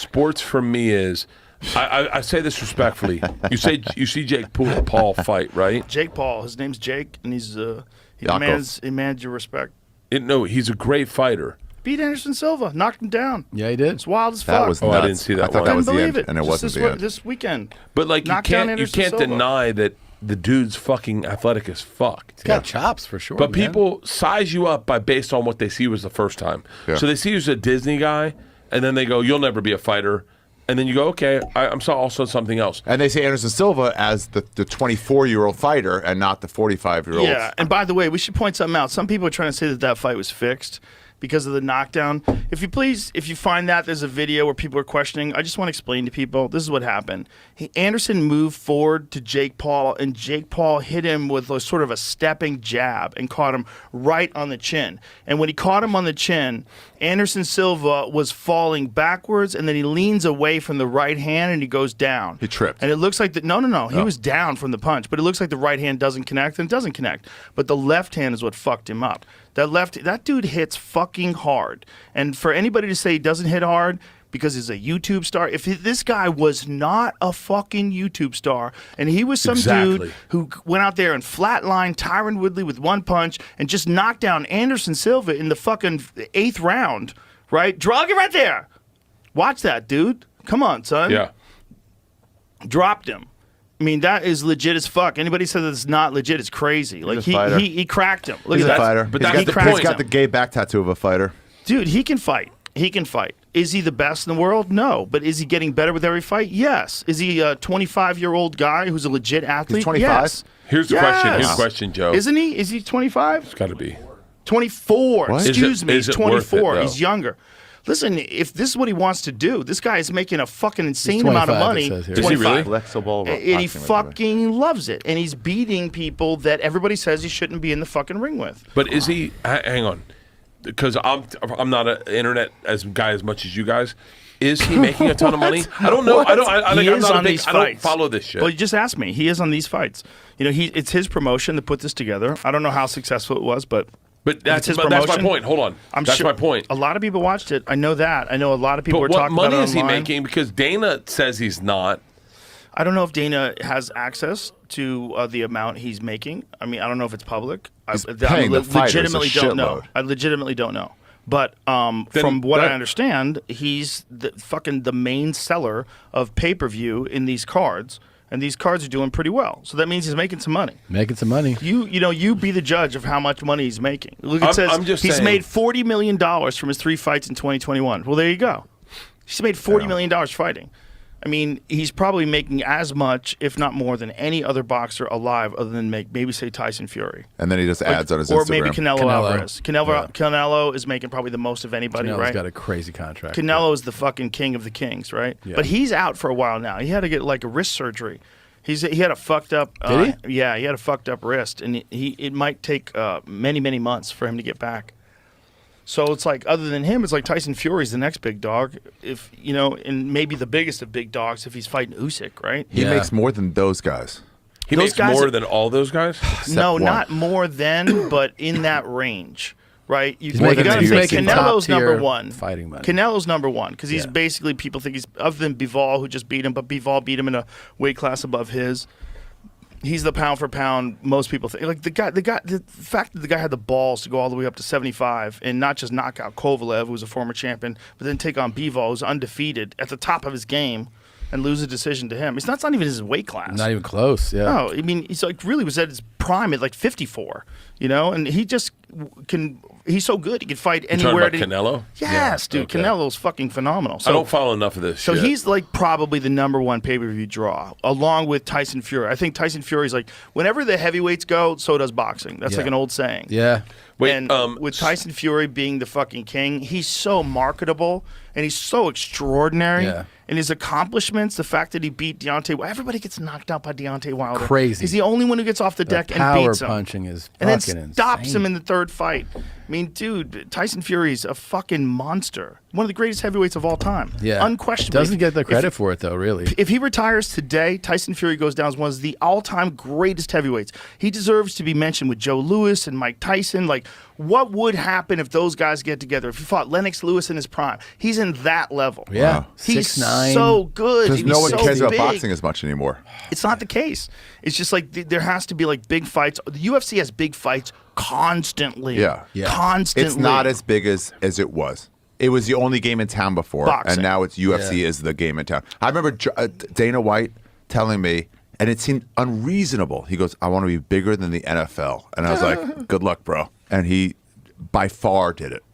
Sports for me is, I say this respectfully. You see Jake Paul fight, right? Jake Paul. His name's Jake, and he demands your respect. No, he's a great fighter. Beat Anderson Silva, knocked him down. Yeah, he did. It's wild as fuck. I didn't see that. I thought that was the end, and it wasn't the end. This weekend. But like, you can't deny that the dude's fucking athletic as fuck. He's got chops for sure. But people size you up based on what they see was the first time. Yeah. So they see you as a Disney guy, and then they go, "You'll never be a fighter." And then you go, okay, I'm also something else. And they say Anderson Silva as the 24-year-old fighter and not the 45-year-old. Yeah, and by the way, we should point something out. Some people are trying to say that fight was fixed because of the knockdown. If you find that there's a video where people are questioning, I just want to explain to people, this is what happened. Anderson moved forward to Jake Paul, and Jake Paul hit him with sort of a stepping jab and caught him right on the chin. And when he caught him on the chin, Anderson Silva was falling backwards, and then he leans away from the right hand, and he goes down. He tripped. And it looks like no. He was down from the punch, but it looks like the right hand doesn't connect, and it doesn't connect. But the left hand is what fucked him up. That dude hits fucking hard. And for anybody to say he doesn't hit hard because he's a YouTube star, if this guy was not a fucking YouTube star and he was some dude who went out there and flatlined Tyron Woodley with one punch and just knocked down Anderson Silva in the fucking 8th round, right? Drug it right there. Watch that, dude. Come on, son. Yeah. Dropped him. I mean, that is legit as fuck. Anybody says it's not legit is crazy. Like he cracked him. Look He's at a that. fighter. But He's got the gay back tattoo of a fighter. Dude, he can fight. He can fight. Is he the best in the world? No. But is he getting better with every fight? Yes. Is he a 25-year-old guy who's a legit athlete? He's 25? Yes. Here's the question. Here's the question, Joe. Isn't he? Is he 25? It's got to be. 24. What? Excuse me. He's 24. It, he's younger. Listen, if this is what he wants to do, this guy is making a fucking insane amount of money. Is he really? And he fucking loves it. And he's beating people that everybody says he shouldn't be in the fucking ring with. But is he? Hang on, because I'm not an internet guy as much as you guys. Is he making a ton of money? I don't know. I don't follow this shit. Well, you just asked me. He is on these fights. You know, it's his promotion to put this together. I don't know how successful it was, but that's my point. Hold on. That's my point. A lot of people watched it. I know that. I know a lot of people were talking about it online. What money is he making? Because Dana says he's not. I don't know if Dana has access to the amount he's making. I mean, I don't know if it's public. I legitimately don't know. I legitimately don't know. But from what I understand, he's the main seller of pay-per-view in these cards. And these cards are doing pretty well. So that means he's making some money. Making some money. You be the judge of how much money he's making. Look, it says he's made $40 million from his 3 fights in 2021. Well, there you go. He's made $40 million fighting. I mean, he's probably making as much, if not more, than any other boxer alive other than maybe, say, Tyson Fury. And then he just adds on his Instagram. Or maybe Canelo Alvarez. Canelo is making probably the most of anybody, Canelo's right? Got a crazy contract. Canelo is the fucking king of the kings, right? Yeah. But he's out for a while now. He had to get like a wrist surgery. He had a fucked up. Did he? Yeah, he had a fucked up wrist, and it might take many months for him to get back. So it's like, other than him, it's like Tyson Fury's the next big dog. If and maybe the biggest of big dogs if he's fighting Usyk, right? He makes more than those guys. He makes more than all those guys? No, not more than, but in that range. Right, you got to say Canelo's number one. Fighting money. Canelo's number one because he's basically, people think he's, other than Bivol, who just beat him, but Bivol beat him in a weight class above his. He's the pound for pound. Most people think like the fact that the guy had the balls to go all the way up to 75 and not just knock out Kovalev, who was a former champion, but then take on Bivol, who's undefeated at the top of his game, and lose a decision to him. It's not even his weight class. Not even close. Yeah. No, I mean he's like really was at his prime at like 54. And he just can. He's so good. He can fight anywhere. Talking about Canelo? Yes, dude. Okay. Canelo's fucking phenomenal. So, I don't follow enough of this shit. So he's like probably the number one pay-per-view draw, along with Tyson Fury. I think Tyson Fury's like, whenever the heavyweights go, so does boxing. That's like an old saying. Yeah. And with Tyson Fury being the fucking king, he's so marketable and he's so extraordinary. Yeah. And his accomplishments, the fact that he beat Deontay Wilder, everybody gets knocked out by Deontay Wilder. Crazy. He's the only one who gets off the deck and beats him. Power punching is and fucking then stops insane. him in the third fight. I mean, dude, Tyson Fury's a fucking monster. One of the greatest heavyweights of all time. Yeah. Unquestionably. Doesn't get the credit for it, though, really. If he retires today, Tyson Fury goes down as one of the all-time greatest heavyweights. He deserves to be mentioned with Joe Louis and Mike Tyson. Like, what would happen if those guys get together? If he fought Lennox Lewis in his prime, he's in that level. Yeah. Wow. He's 6'9". so good. Because no one so cares about big. boxing as much anymore. It's not the case. It's just like there has to be like big fights. The UFC has big fights constantly. Yeah. Constantly. It's not as big as it was. It was the only game in town before, Boxing. and now it's UFC is the game in town. I remember Dana White telling me, and it seemed unreasonable. He goes, "I want to be bigger than the NFL," and I was like, "Good luck, bro." And he, by far, did it.